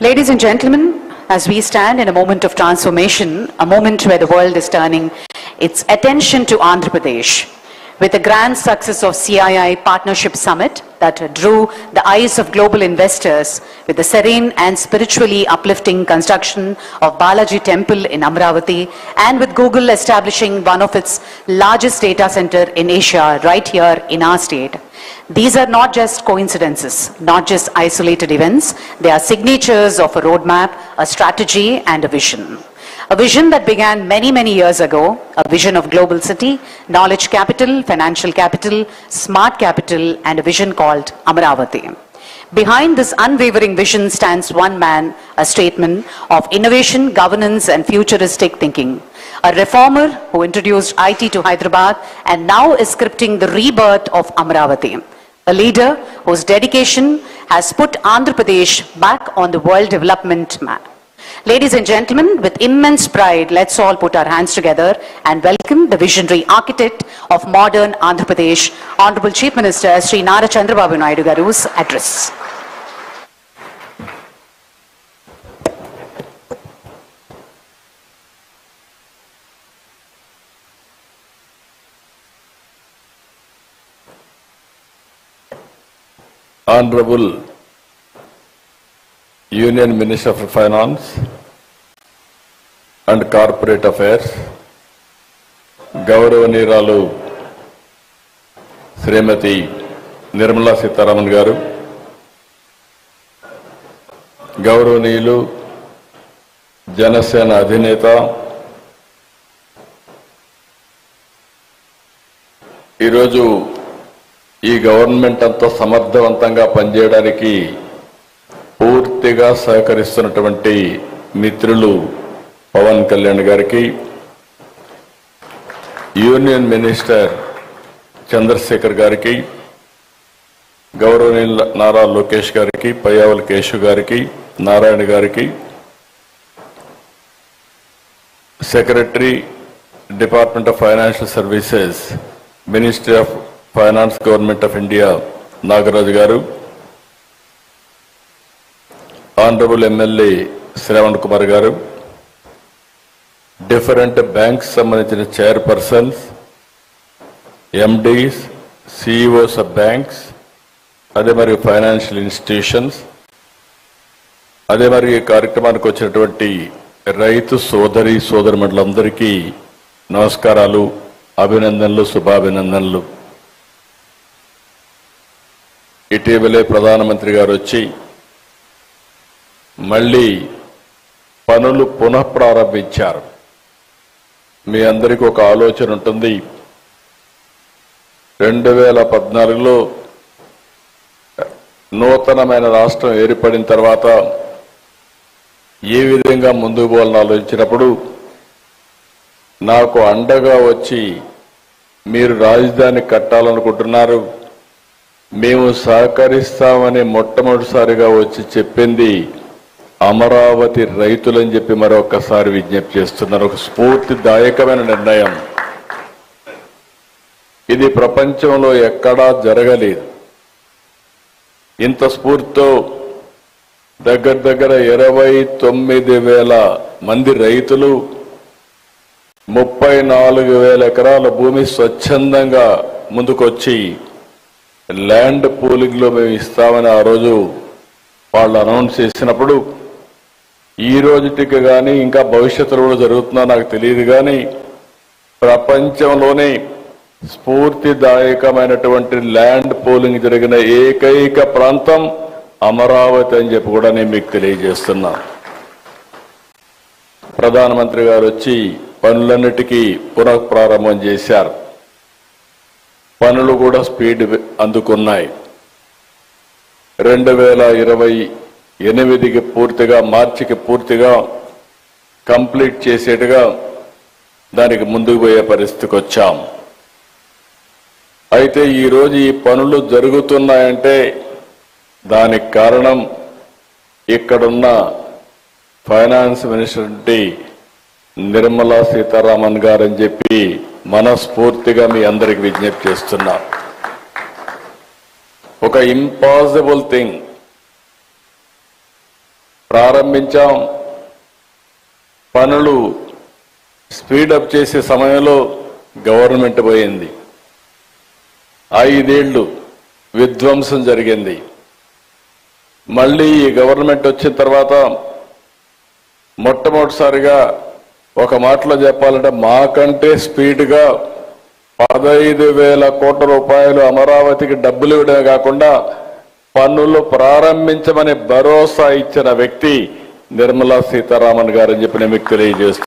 Ladies and gentlemen, as we stand in a moment of transformation, a moment where the world is turning its attention to Andhra Pradesh, with the grand success of CII Partnership Summit that drew the eyes of global investors, with the serene and spiritually uplifting construction of Balaji Temple in Amravati, and with Google establishing one of its largest data center in Asia right here in our state. These are not just coincidences, not just isolated events. They are signatures of a roadmap, a strategy, and a vision. A vision that began many, many years ago, a vision of global city, knowledge capital, financial capital, smart capital, and a vision called Amravati. Behind this unwavering vision stands one man, a statesman of innovation, governance, and futuristic thinking. A reformer who introduced IT to Hyderabad and now is scripting the rebirth of Amravati. A leader whose dedication has put Andhra Pradesh back on the world development map. Ladies and gentlemen, with immense pride, let's all put our hands together and welcome the visionary architect of modern Andhra Pradesh, Honorable Chief Minister Sri Nara Chandrababu Naidu Garu's address. Honorable Union Minister of Finance and Corporate Affairs, Gauravaniralu Srimati Nirmala Sitharaman Garu, Gauravaniyulu Janasena Adhineta, ఈరోజు ఈ government అంతా సమర్థవంతంగా పనిచేయడానికి పూర్తిగా సహకరిస్తున్నటువంటి మిత్రులు పవన్ కళ్యాణ్ గారికి, union minister Chandrasekhar గారికి, గౌరవనీయులు నారా లోకేష్ గారికి, పయ్యావుల కేశవ్ గారికి, నారాయణ గారికి, secretary department of financial services, ministry of finance, government of India Nagaraju గారు, ఆనరబుల్ ఎమ్మెల్యే శ్రవణ్ కుమార్ గారు, డిఫరెంట్ బ్యాంక్స్ సంబంధించిన chairpersons, MDs, CEOs of banks, అదే మరి ఫైనాన్షియల్ ఇన్స్టిట్యూషన్స్, అదే మరి ఈ కార్యక్రమానికి వచ్చినటువంటి రైతు సోదరి సోదరుమండలందరికీ నమస్కారాలు, అభినందనలు, శుభాభినందనలు. ఇటీవలే ప్రధానమంత్రి గారు వచ్చి మళ్ళీ పనులు పునఃప్రారంభించారు. మీ అందరికీ ఒక ఆలోచన ఉంటుంది, 2014లో నూతనమైన రాష్ట్రం ఏర్పడిన తర్వాత ఏ విధంగా ముందుకు పోవాలని ఆలోచించినప్పుడు నాకు అండగా వచ్చి మీరు రాజధాని కట్టాలనుకుంటున్నారు, మేము సహకరిస్తామని మొట్టమొదటిసారిగా వచ్చి చెప్పింది అమరావతి రైతులని చెప్పి మరొకసారి విజ్ఞప్తి చేస్తున్నారు. ఒక స్ఫూర్తిదాయకమైన నిర్ణయం. ఇది ప్రపంచంలో ఎక్కడా జరగలేదు. ఇంత స్ఫూర్తితో దగ్గర 29,000 మంది రైతులు 34,000 ఎకరాల భూమి స్వచ్ఛందంగా ముందుకొచ్చి ల్యాండ్ పూలింగ్ లో మేము ఇస్తామని ఆ రోజు వాళ్ళు అనౌన్స్ చేసినప్పుడు, ఈ రోజుటికి కానీ ఇంకా భవిష్యత్తులో కూడా జరుగుతుందో నాకు తెలియదు కానీ ప్రపంచంలోనే స్ఫూర్తిదాయకమైనటువంటి ల్యాండ్ పూలింగ్ జరిగిన ఏకైక ప్రాంతం అమరావతి అని చెప్పి కూడా నేను మీకు తెలియజేస్తున్నా. ప్రధానమంత్రి గారు వచ్చి పనులన్నిటికీ పునఃప్రారంభం చేశారు. పనులు కూడా స్పీడ్ అందుకున్నాయి. 2028కి పూర్తిగా, మార్చికి పూర్తిగా కంప్లీట్ చేసేట్టుగా దానికి ముందుకు పోయే పరిస్థితికి వచ్చాం. అయితే ఈరోజు ఈ పనులు జరుగుతున్నాయంటే దానికి కారణం ఇక్కడున్న ఫైనాన్స్ మినిస్టర్ నిర్మలా సీతారామన్ గారు అని చెప్పి మనస్ఫూర్తిగా మీ అందరికి విజ్ఞప్తి చేస్తున్నా. ఒక ఇంపాసిబుల్ థింగ్ ప్రారంభించాం. పనులు స్పీడప్ చేసే సమయంలో గవర్నమెంట్ పోయింది. 5 ఏళ్లు విధ్వంసం జరిగింది. మళ్ళీ ఈ గవర్నమెంట్ వచ్చిన తర్వాత మొట్టమొదటిసారిగా ఒక మాటలో చెప్పాలంటే మాకంటే స్పీడ్గా 15,000 కోట్ల రూపాయలు అమరావతికి డబ్బులు ఇవ్వడమే కాకుండా పన్నులు ప్రారంభించమని భరోసా ఇచ్చిన వ్యక్తి నిర్మలా సీతారామన్ గారని చెప్పి నేను మీకు తెలియజేస్తున్నాను.